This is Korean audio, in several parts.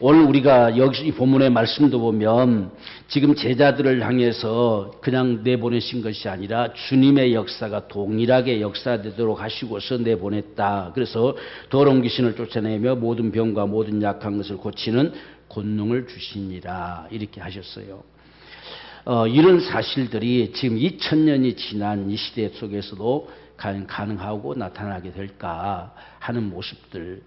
오늘 우리가 여기 이 본문의 말씀도 보면 지금 제자들을 향해서 그냥 내보내신 것이 아니라 주님의 역사가 동일하게 역사되도록 하시고서 내보냈다. 그래서 더러운 귀신을 쫓아내며 모든 병과 모든 약한 것을 고치는 권능을 주시니라 이렇게 하셨어요. 이런 사실들이 지금 2000년이 지난 이 시대 속에서도 가능하고 나타나게 될까 하는 모습들,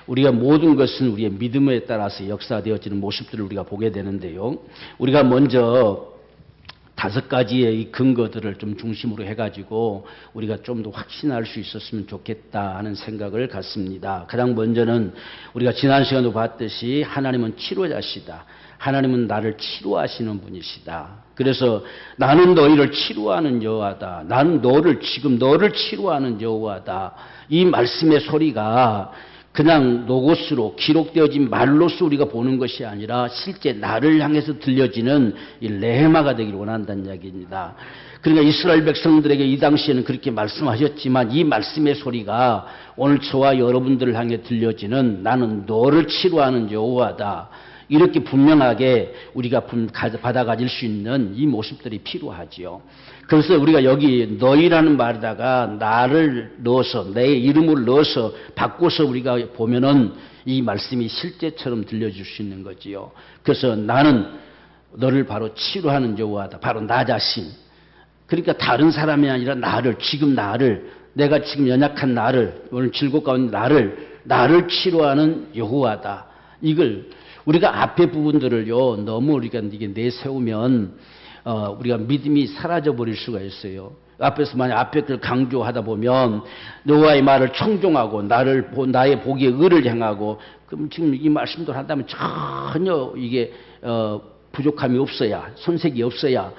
우리가 모든 것은 우리의 믿음에 따라서 역사되어지는 모습들을 우리가 보게 되는데요. 우리가 먼저 5가지의 이 근거들을 좀 중심으로 해가지고 우리가 좀 더 확신할 수 있었으면 좋겠다 하는 생각을 갖습니다. 가장 먼저는 우리가 지난 시간도 봤듯이 하나님은 치료자시다. 하나님은 나를 치료하시는 분이시다. 그래서 나는 너희를 치료하는 여호와다. 나는 지금 너를 치료하는 여호와다. 이 말씀의 소리가 그냥 로고스로 기록되어진 말로서 우리가 보는 것이 아니라 실제 나를 향해서 들려지는 이 레마가 되기를 원한다는 이야기입니다. 그러니까 이스라엘 백성들에게 이 당시에는 그렇게 말씀하셨지만 이 말씀의 소리가 오늘 저와 여러분들을 향해 들려지는 나는 너를 치료하는 여호와다. 이렇게 분명하게 우리가 받아가질 수 있는 이 모습들이 필요하지요. 그래서 우리가 여기 너희라는 말에다가 나를 넣어서 내 이름을 넣어서 바꿔서 우리가 보면은 이 말씀이 실제처럼 들려줄 수 있는 거지요. 그래서 나는 너를 바로 치료하는 여호와다. 바로 나 자신. 그러니까 다른 사람이 아니라 내가 지금 연약한 나를, 오늘 질곡 가운데 나를 치료하는 여호와다. 이걸 우리가 앞에 부분들을요, 너무 우리가 이게 내세우면, 우리가 믿음이 사라져 버릴 수가 있어요. 앞에서 만약 앞에 걸 강조하다 보면, 여호와의 말을 청종하고, 나의 복의 의를 행하고, 그럼 지금 이 말씀도 한다면 전혀 이게, 부족함이 없어야, 손색이 없어야,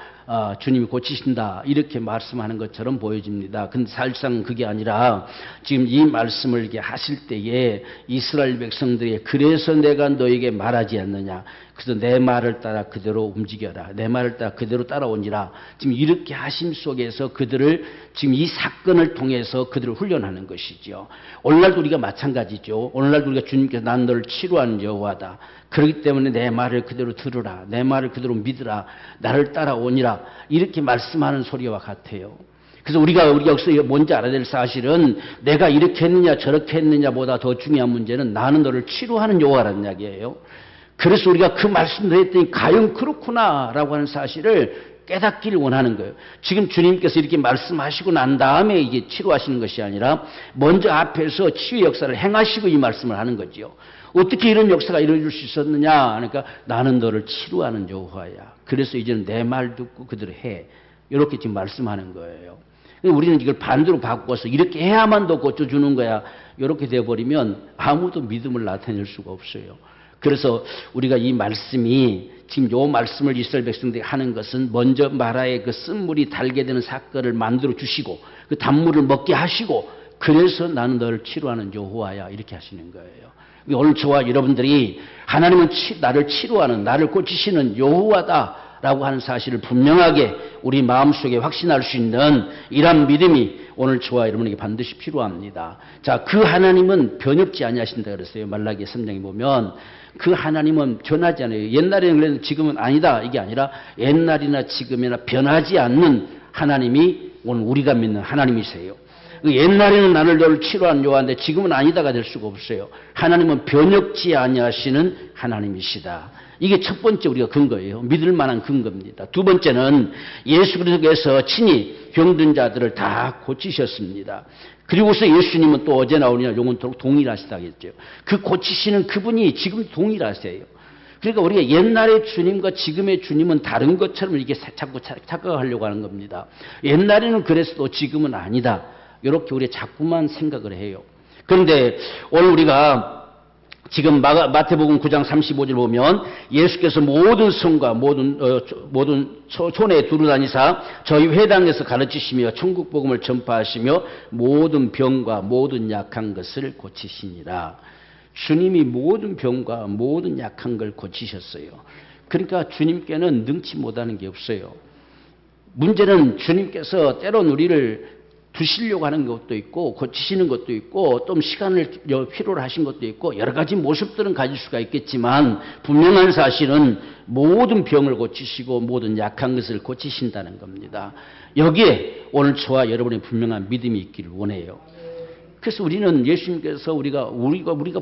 주님이 고치신다. 이렇게 말씀하는 것처럼 보여집니다. 근데 사실상 그게 아니라 지금 이 말씀을 이렇게 하실 때에 이스라엘 백성들이 그래서 내가 너에게 말하지 않느냐. 그래서 내 말을 따라 그대로 움직여라. 내 말을 따라 그대로 따라오니라. 지금 이렇게 하심 속에서 그들을 지금 이 사건을 통해서 그들을 훈련하는 것이죠. 오늘날도 우리가 마찬가지죠. 오늘날도 우리가 주님께서 난 너를 치료하는 여호와다. 그렇기 때문에 내 말을 그대로 들으라. 내 말을 그대로 믿으라. 나를 따라오니라. 이렇게 말씀하는 소리와 같아요. 그래서 우리가 여기서 뭔지 알아야 될 사실은 내가 이렇게 했느냐 저렇게 했느냐보다 더 중요한 문제는 나는 너를 치료하는 여호와라는 이야기예요. 그래서 우리가 그 말씀을 했더니 과연 그렇구나라고 하는 사실을 깨닫기를 원하는 거예요. 지금 주님께서 이렇게 말씀하시고 난 다음에 이게 치료하시는 것이 아니라 먼저 앞에서 치유 역사를 행하시고 이 말씀을 하는 거죠. 어떻게 이런 역사가 이루어질 수 있었느냐? 그러니까 나는 너를 치료하는 여호와야. 그래서 이제는 내 말 듣고 그대로 해. 이렇게 지금 말씀하는 거예요. 우리는 이걸 반대로 바꿔서 이렇게 해야만 더 고쳐주는 거야. 이렇게 되어버리면 아무도 믿음을 나타낼 수가 없어요. 그래서 우리가 이 말씀이 지금 요 말씀을 이스라엘 백성들이 하는 것은 먼저 마라의 그 쓴물이 달게 되는 사건을 만들어 주시고 그 단물을 먹게 하시고 그래서 나는 너를 치료하는 여호와야 이렇게 하시는 거예요. 오늘 저와 여러분들이 하나님은 나를 치료하는 나를 고치시는 여호와다라고 하는 사실을 분명하게 우리 마음속에 확신할 수 있는 이러한 믿음이 오늘 저와 여러분에게 반드시 필요합니다. 자, 그 하나님은 변협지 아니하신다 그랬어요. 말라기 3장에 보면 그 하나님은 변하지 않아요. 옛날에는 그래도 지금은 아니다 이게 아니라 옛날이나 지금이나 변하지 않는 하나님이 오늘 우리가 믿는 하나님이세요. 옛날에는 너를 치료한 여호와인데 지금은 아니다가 될 수가 없어요. 하나님은 변혁지 아니하시는 하나님이시다. 이게 첫 번째 우리가 근거예요. 믿을 만한 근거입니다. 두 번째는 예수 그리스도께서 친히 병든 자들을 다 고치셨습니다. 그리고서 예수님은 또 어제 나오느냐 영원토록 동일하시다 했죠. 그 고치시는 그분이 지금 동일하세요. 그러니까 우리가 옛날의 주님과 지금의 주님은 다른 것처럼 이렇게 자꾸 착각하려고 하는 겁니다. 옛날에는 그랬어도 지금은 아니다. 이렇게 우리가 자꾸만 생각을 해요. 그런데 오늘 우리가 지금 마태복음 9장 35절 보면 예수께서 모든 성과 모든 촌에 두루다니사 저희 회당에서 가르치시며 천국 복음을 전파하시며 모든 병과 모든 약한 것을 고치시니라. 주님이 모든 병과 모든 약한 걸 고치셨어요. 그러니까 주님께는 능치 못하는 게 없어요. 문제는 주님께서 때론 우리를 두시려고 하는 것도 있고 고치시는 것도 있고 좀 시간을 필요로 하신 것도 있고 여러 가지 모습들은 가질 수가 있겠지만 분명한 사실은 모든 병을 고치시고 모든 약한 것을 고치신다는 겁니다. 여기에 오늘 저와 여러분의 분명한 믿음이 있기를 원해요. 그래서 우리는 예수님께서 우리가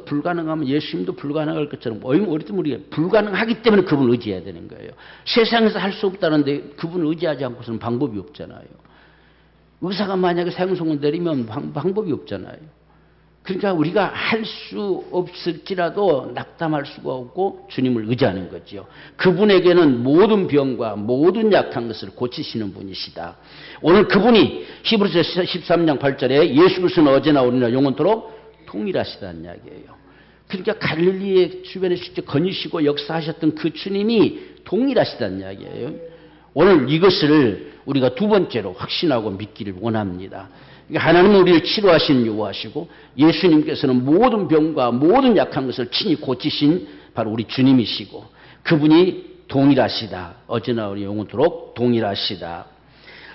불가능하면 예수님도 불가능할 것처럼 어리든 우리가 불가능하기 때문에 그분을 의지해야 되는 거예요. 세상에서 할 수 없다는데 그분을 의지하지 않고서는 방법이 없잖아요. 의사가 만약에 사형선고 내리면 방법이 없잖아요. 그러니까 우리가 할 수 없을지라도 낙담할 수가 없고 주님을 의지하는 거죠. 그분에게는 모든 병과 모든 약한 것을 고치시는 분이시다. 오늘 그분이 히브리서 13장 8절에 예수 그리스도는 어제나 오늘이나 영원토록 동일하시다는 이야기예요. 그러니까 갈릴리의 주변에 실제 거니시고 역사하셨던 그 주님이 동일하시다는 이야기예요. 오늘 이것을 우리가 두 번째로 확신하고 믿기를 원합니다. 그러니까 하나님은 우리를 치료하시는 요구하시고 예수님께서는 모든 병과 모든 약한 것을 친히 고치신 바로 우리 주님이시고 그분이 동일하시다. 어제나 우리 영원토록 동일하시다.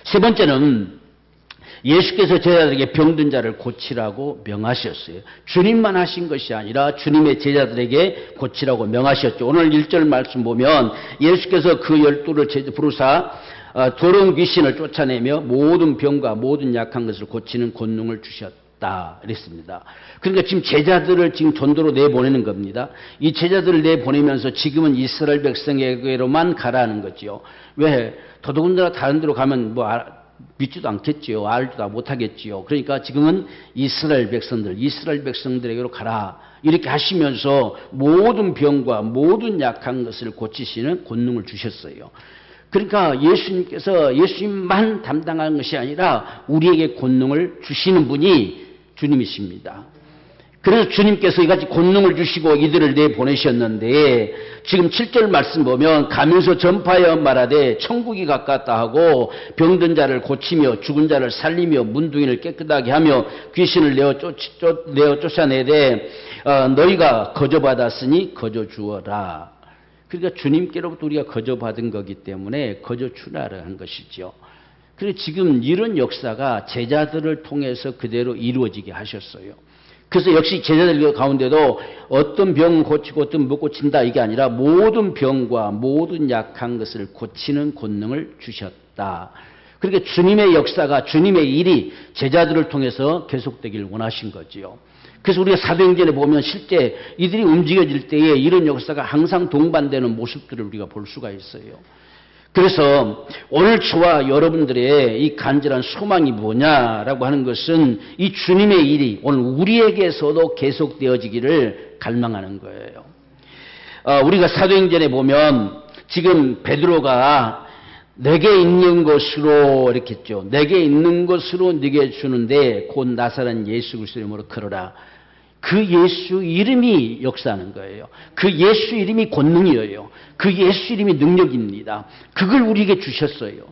세 번째는 예수께서 제자들에게 병든 자를 고치라고 명하셨어요. 주님만 하신 것이 아니라 주님의 제자들에게 고치라고 명하셨죠. 오늘 1절 말씀 보면 예수께서 그 12를 부르사 더러운 귀신을 쫓아내며 모든 병과 모든 약한 것을 고치는 권능을 주셨다. 이랬습니다. 그러니까 지금 제자들을 지금 전도로 내보내는 겁니다. 이 제자들을 내보내면서 지금은 이스라엘 백성에게로만 가라는 거죠. 왜? 더더군다나 다른 데로 가면 믿지도 않겠지요. 알지도 못하겠지요. 그러니까 지금은 이스라엘 백성들에게로 가라. 이렇게 하시면서 모든 병과 모든 약한 것을 고치시는 권능을 주셨어요. 그러니까 예수님만 담당하는 것이 아니라 우리에게 권능을 주시는 분이 주님이십니다. 그래서 주님께서 이같이 권능을 주시고 이들을 내보내셨는데 지금 7절 말씀 보면 가면서 전파하여 말하되 천국이 가깝다 하고 병든 자를 고치며 죽은 자를 살리며 문둥이를 깨끗하게 하며 귀신을 내어 쫓아내되 너희가 거저받았으니 거저 주어라. 그러니까 주님께로부터 우리가 거저받은 거기 때문에 거저 주라를 한 것이죠. 그래서 지금 이런 역사가 제자들을 통해서 그대로 이루어지게 하셨어요. 그래서 역시 제자들 가운데도 어떤 병은 고치고 어떤 못 고친다 이게 아니라 모든 병과 모든 약한 것을 고치는 권능을 주셨다. 그러니까 주님의 역사가 주님의 일이 제자들을 통해서 계속되기를 원하신 거지요. 그래서 우리가 사도행전에 보면 실제 이들이 움직여질 때에 이런 역사가 항상 동반되는 모습들을 우리가 볼 수가 있어요. 그래서 오늘 저와 여러분들의 이 간절한 소망이 뭐냐라고 하는 것은 이 주님의 일이 오늘 우리에게서도 계속되어지기를 갈망하는 거예요. 우리가 사도행전에 보면 지금 베드로가 내게 있는 것으로 이렇게 했죠. 내게 있는 것으로 네게 주는데 곧 나사렛 예수 그리스도 이름으로 걸어라. 그 예수 이름이 역사하는 거예요. 그 예수 이름이 권능이에요. 그 예수 이름이 능력입니다. 그걸 우리에게 주셨어요.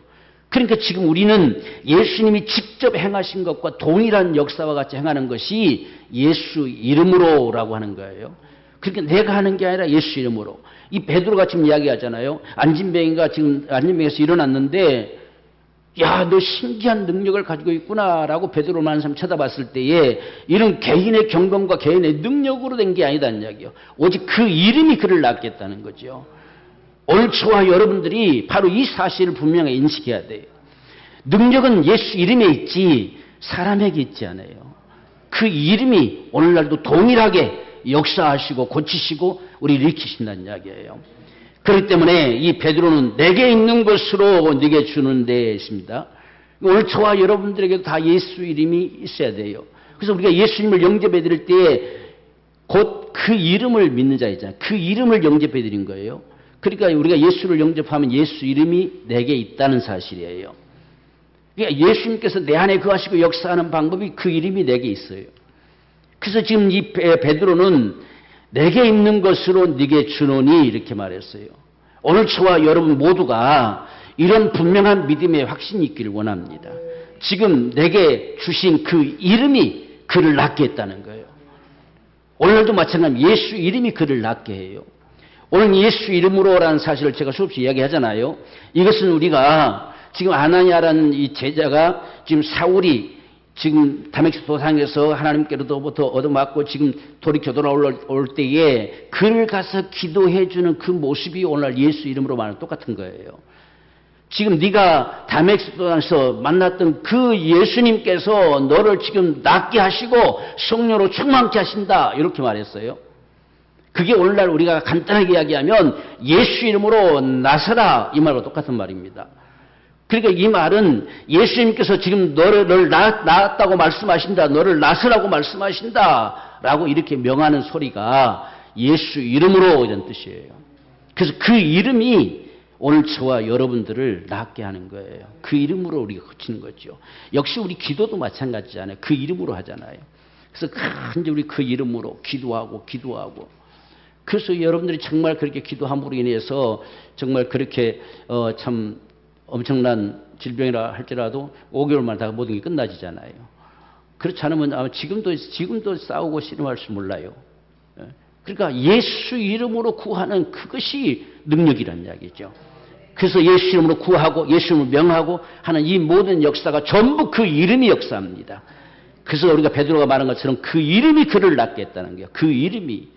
그러니까 지금 우리는 예수님이 직접 행하신 것과 동일한 역사와 같이 행하는 것이 예수 이름으로라고 하는 거예요. 그러니까 내가 하는 게 아니라 예수 이름으로. 이 베드로가 지금 이야기하잖아요. 안진뱅이가 지금 안진뱅이에서 일어났는데 야, 너 신기한 능력을 가지고 있구나라고 베드로라는 사람 쳐다봤을 때에 이런 개인의 경건과 개인의 능력으로 된 게 아니다는 이야기요. 오직 그 이름이 그를 낳겠다는 거죠. 오늘 저와 여러분들이 바로 이 사실을 분명히 인식해야 돼요. 능력은 예수 이름에 있지 사람에게 있지 않아요. 그 이름이 오늘날도 동일하게 역사하시고 고치시고 우리를 일으키신다는 이야기예요. 그렇기 때문에 이 베드로는 내게 있는 것으로 네게 주는데 있습니다. 오늘 저와 여러분들에게도 다 예수 이름이 있어야 돼요. 그래서 우리가 예수님을 영접해 드릴 때에 곧 그 이름을 믿는 자 있잖아요. 그 이름을 영접해 드린 거예요. 그러니까 우리가 예수를 영접하면 예수 이름이 내게 있다는 사실이에요. 그러니까 예수님께서 내 안에 거하시고 역사하는 방법이 그 이름이 내게 있어요. 그래서 지금 이 베드로는 내게 있는 것으로 네게 주노니 이렇게 말했어요. 오늘 저와 여러분 모두가 이런 분명한 믿음의 확신이 있기를 원합니다. 지금 내게 주신 그 이름이 그를 낫게 했다는 거예요. 오늘도 마찬가지로 예수 이름이 그를 낫게 해요. 오늘 예수 이름으로라는 사실을 제가 수없이 이야기하잖아요. 이것은 우리가 지금 아나니아라는 이 제자가 지금 사울이 지금 다메섹 도상에서 하나님께로부터 얻어맞고 지금 돌이켜 돌아올 때에 그를 가서 기도해 주는 그 모습이 오늘 예수 이름으로 말하는 똑같은 거예요. 지금 네가 다메섹 도상에서 만났던 그 예수님께서 너를 지금 낫게 하시고 성령으로 충만케 하신다 이렇게 말했어요. 그게 오늘날 우리가 간단하게 이야기하면 예수 이름으로 나서라 이 말과 똑같은 말입니다. 그러니까 이 말은 예수님께서 지금 너를 낳았다고 말씀하신다. 너를 나서라고 말씀하신다. 라고 이렇게 명하는 소리가 예수 이름으로 이런 뜻이에요. 그래서 그 이름이 오늘 저와 여러분들을 낫게 하는 거예요. 그 이름으로 우리가 고치는 거죠. 역시 우리 기도도 마찬가지잖아요. 그 이름으로 하잖아요. 그래서 간절히 우리 그 이름으로 기도하고 그래서 여러분들이 정말 그렇게 기도함으로 인해서 정말 그렇게 참 엄청난 질병이라 할지라도 5개월만 다 모든 게 끝나지잖아요. 그렇지 않으면 아마 지금도 싸우고 씨름할 줄 몰라요. 그러니까 예수 이름으로 구하는 그것이 능력이라는 이야기죠. 그래서 예수 이름으로 구하고 예수 이름으로 명하고 하는 이 모든 역사가 전부 그 이름이 역사입니다. 그래서 우리가 베드로가 말한 것처럼 그 이름이 그를 낫게 했다는 거예요. 그 이름이.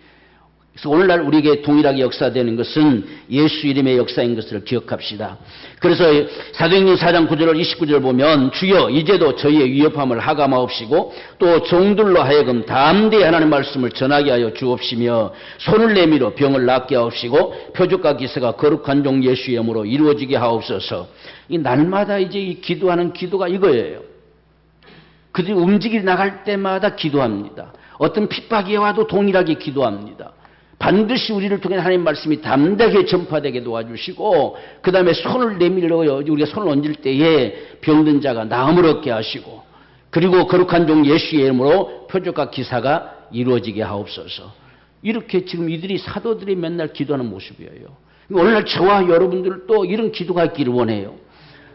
그래서 오늘날 우리에게 동일하게 역사되는 것은 예수 이름의 역사인 것을 기억합시다. 그래서 사도행전 4장 9절 29절 보면 주여 이제도 저희의 위협함을 하감하옵시고 또 종들로 하여금 담대히 하나님 말씀을 전하게 하여 주옵시며 손을 내밀어 병을 낫게 하옵시고 표적과 기사가 거룩한 종 예수의 이름으로 이루어지게 하옵소서. 이 날마다 이제 이 기도하는 기도가 이거예요. 그들이 움직이 나갈 때마다 기도합니다. 어떤 핍박이 와도 동일하게 기도합니다. 반드시 우리를 통해 하나님 말씀이 담대하게 전파되게 도와주시고 그 다음에 손을 내밀어 우리가 손을 얹을 때에 병든 자가 나음을 얻게 하시고 그리고 거룩한 종 예수의 이름으로 표적과 기사가 이루어지게 하옵소서. 이렇게 지금 이들이 사도들이 맨날 기도하는 모습이에요. 오늘날 저와 여러분들도 이런 기도가 있기를 원해요.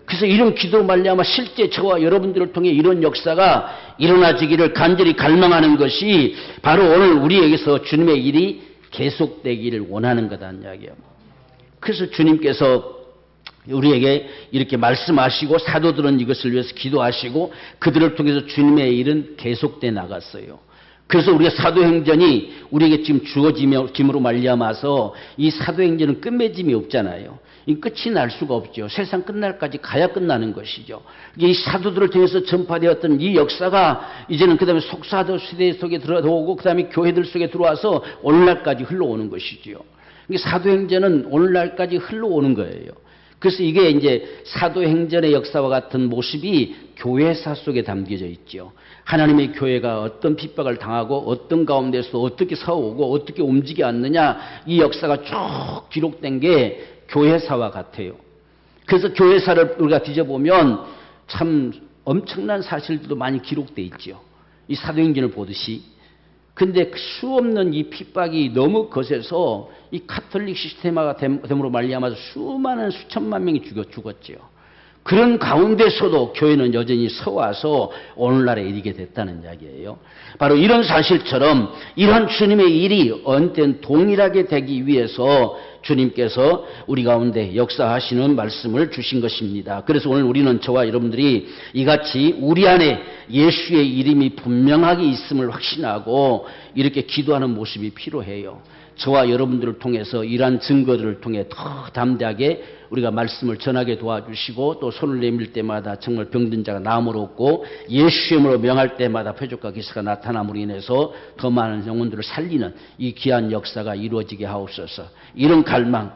그래서 이런 기도로 말미암아 실제 저와 여러분들을 통해 이런 역사가 일어나지기를 간절히 갈망하는 것이 바로 오늘 우리에게서 주님의 일이 계속되기를 원하는 거다는 이야기예요. 그래서 주님께서 우리에게 이렇게 말씀하시고 사도들은 이것을 위해서 기도하시고 그들을 통해서 주님의 일은 계속돼 나갔어요. 그래서 우리가 사도행전이 우리에게 지금 주어짐으로 말미암아서 이 사도행전은 끝맺음이 없잖아요. 이 끝이 날 수가 없죠. 세상 끝날까지 가야 끝나는 것이죠. 이 사도들을 통해서 전파되었던 이 역사가 이제는 그 다음에 속사도 시대 속에 들어오고 그 다음에 교회들 속에 들어와서 오늘날까지 흘러오는 것이죠. 사도행전은 오늘날까지 흘러오는 거예요. 그래서 이게 이제 사도행전의 역사와 같은 모습이 교회사 속에 담겨져 있죠. 하나님의 교회가 어떤 핍박을 당하고 어떤 가운데서 어떻게 서오고 어떻게 움직여 왔느냐 이 역사가 쭉 기록된 게 교회사와 같아요. 그래서 교회사를 우리가 뒤져보면 참 엄청난 사실들도 많이 기록되어 있죠. 이 사도행전을 보듯이. 근데 수없는 이 핍박이 너무 거세서 이 카톨릭 시스템화가 됨으로 말미암아서 수많은 수천만 명이 죽었죠. 그런 가운데서도 교회는 여전히 서와서 오늘날에 이르게 됐다는 이야기예요. 바로 이런 사실처럼 이런 주님의 일이 언젠 동일하게 되기 위해서 주님께서 우리 가운데 역사하시는 말씀을 주신 것입니다. 그래서 오늘 우리는 저와 여러분들이 이같이 우리 안에 예수의 이름이 분명하게 있음을 확신하고 이렇게 기도하는 모습이 필요해요. 저와 여러분들을 통해서 이러한 증거들을 통해 더 담대하게 우리가 말씀을 전하게 도와주시고 또 손을 내밀 때마다 정말 병든 자가 나음을 얻고 예수 이름으로 명할 때마다 표적과 기사가 나타남으로 인해서 더 많은 영혼들을 살리는 이 귀한 역사가 이루어지게 하옵소서. 이런 갈망.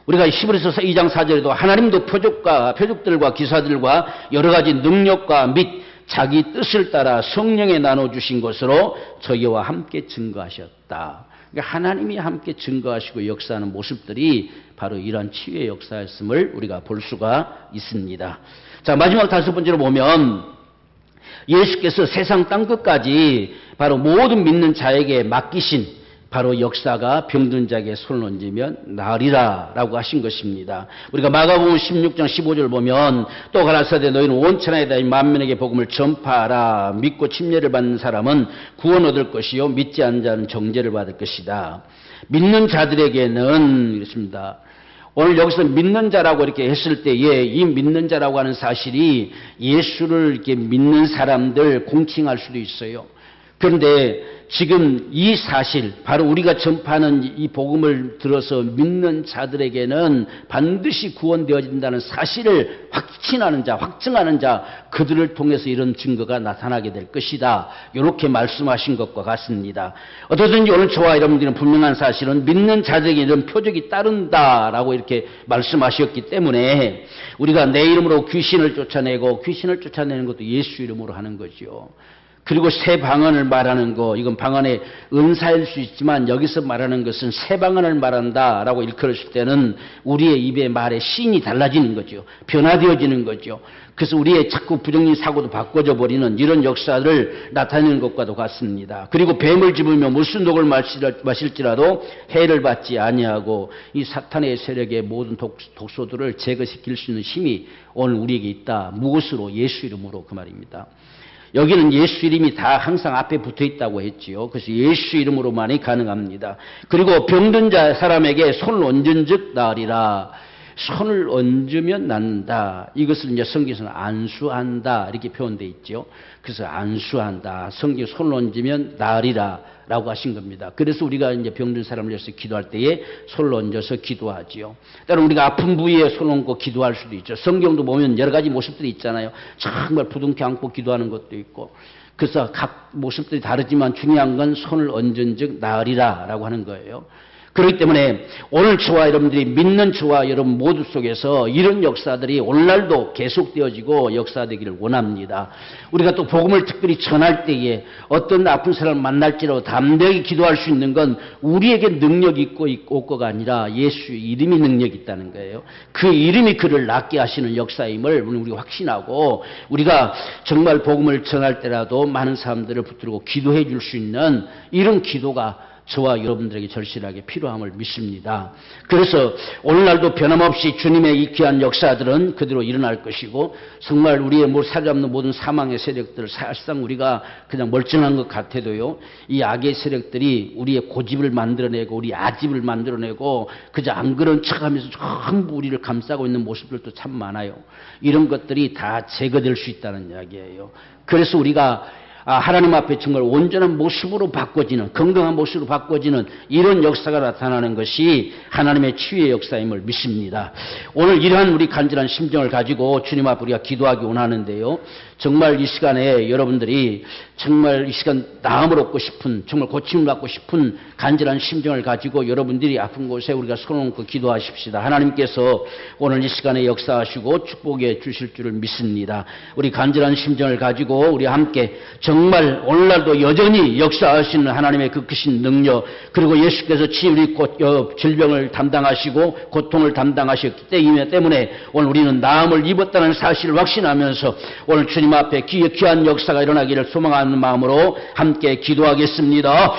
우리가 히브리서 2장 4절에도 하나님도 표적들과 기사들과 여러 가지 능력과 및 자기 뜻을 따라 성령에 나눠주신 것으로 저희와 함께 증거하셨다. 그러니까 하나님이 함께 증거하시고 역사하는 모습들이 바로 이러한 치유의 역사였음을 우리가 볼 수가 있습니다. 자, 마지막 5번째로 보면 예수께서 세상 땅끝까지 바로 모든 믿는 자에게 맡기신 바로 역사가 병든 자에게 손을 얹으면 나으리라 라고 하신 것입니다. 우리가 마가복음 16장 15절 보면 또 가라사대 너희는 온 천하에 다니 만민에게 복음을 전파하라. 믿고 침례를 받는 사람은 구원 얻을 것이요 믿지 않는 자는 정죄를 받을 것이다. 믿는 자들에게는 이렇습니다. 오늘 여기서 믿는 자라고 이렇게 했을 때에 이 믿는 자라고 하는 사실이 예수를 이렇게 믿는 사람들 공칭할 수도 있어요. 그런데 지금 이 사실, 바로 우리가 전파하는 이 복음을 들어서 믿는 자들에게는 반드시 구원되어진다는 사실을 확신하는 자, 확증하는 자, 그들을 통해서 이런 증거가 나타나게 될 것이다. 이렇게 말씀하신 것과 같습니다. 어떠든지 오늘 저와 여러분들은 분명한 사실은 믿는 자들에게 이런 표적이 따른다라고 이렇게 말씀하셨기 때문에 우리가 내 이름으로 귀신을 쫓아내고, 귀신을 쫓아내는 것도 예수 이름으로 하는 거죠. 그리고 새 방언을 말하는 거, 이건 방언의 은사일 수 있지만 여기서 말하는 것은 새 방언을 말한다라고 일컬었을 때는 우리의 입의 말의 씬이 달라지는 거죠. 변화되어지는 거죠. 그래서 우리의 자꾸 부정적인 사고도 바꿔져 버리는 이런 역사를 나타내는 것과도 같습니다. 그리고 뱀을 집으며 무슨 독을 마실지라도 해를 받지 아니하고 이 사탄의 세력의 모든 독소들을 제거시킬 수 있는 힘이 오늘 우리에게 있다. 무엇으로? 예수 이름으로, 그 말입니다. 여기는 예수 이름이 다 항상 앞에 붙어 있다고 했지요. 그래서 예수 이름으로만이 가능합니다. 그리고 병든 자 사람에게 손을 얹은 즉 나으리라. 손을 얹으면 낫는다. 이것을 이제 성경에서는 안수한다 이렇게 표현되어 있죠. 그래서 안수한다. 성경에 손을 얹으면 나으리라 라고 하신 겁니다. 그래서 우리가 이제 병든 사람을 위해서 기도할 때에 손을 얹어서 기도하지요. 때로 우리가 아픈 부위에 손을 얹고 기도할 수도 있죠. 성경도 보면 여러 가지 모습들이 있잖아요. 정말 부둥켜 안고 기도하는 것도 있고. 그래서 각 모습들이 다르지만 중요한 건 손을 얹은 즉 나으리라 라고 하는 거예요. 그렇기 때문에 오늘 저와 여러분들이 믿는 저와 여러분 모두 속에서 이런 역사들이 오늘날도 계속되어지고 역사되기를 원합니다. 우리가 또 복음을 특별히 전할 때에 어떤 아픈 사람을 만날지라도 담대하게 기도할 수 있는 건 우리에게 능력이 있고 없고가 아니라 예수의 이름이 능력이 있다는 거예요. 그 이름이 그를 낫게 하시는 역사임을 우리가 확신하고 우리가 정말 복음을 전할 때라도 많은 사람들을 붙들고 기도해 줄 수 있는 이런 기도가 저와 여러분들에게 절실하게 필요함을 믿습니다. 그래서 오늘날도 변함없이 주님의 이 귀한 역사들은 그대로 일어날 것이고 정말 우리의 사로잡는 모든 사망의 세력들 사실상 우리가 그냥 멀쩡한 것 같아도요. 이 악의 세력들이 우리의 고집을 만들어내고 우리 아집을 만들어내고 그저 안 그런 척하면서 전부 우리를 감싸고 있는 모습들도 참 많아요. 이런 것들이 다 제거될 수 있다는 이야기예요. 그래서 우리가 하나님 앞에 정말 온전한 모습으로 바꿔지는 건강한 모습으로 바꿔지는 이런 역사가 나타나는 것이 하나님의 치유의 역사임을 믿습니다. 오늘 이러한 우리 간절한 심정을 가지고 주님 앞에 우리가 기도하기 원하는데요. 정말 이 시간에 여러분들이 정말 이 시간 나음을 얻고 싶은 정말 고침을 받고 싶은 간절한 심정을 가지고 여러분들이 아픈 곳에 우리가 손을 얹고 기도하십시다. 하나님께서 오늘 이 시간에 역사하시고 축복해 주실 줄을 믿습니다. 우리 간절한 심정을 가지고 우리 함께 정말 오늘날도 여전히 역사하시는 하나님의 그 크신 능력 그리고 예수께서 질병을 담당하시고 고통을 담당하셨기 때문에 오늘 우리는 나음을 입었다는 사실을 확신하면서 오늘 주님 앞에 귀한 역사가 일어나기를 소망하는 마음으로 함께 기도하겠습니다.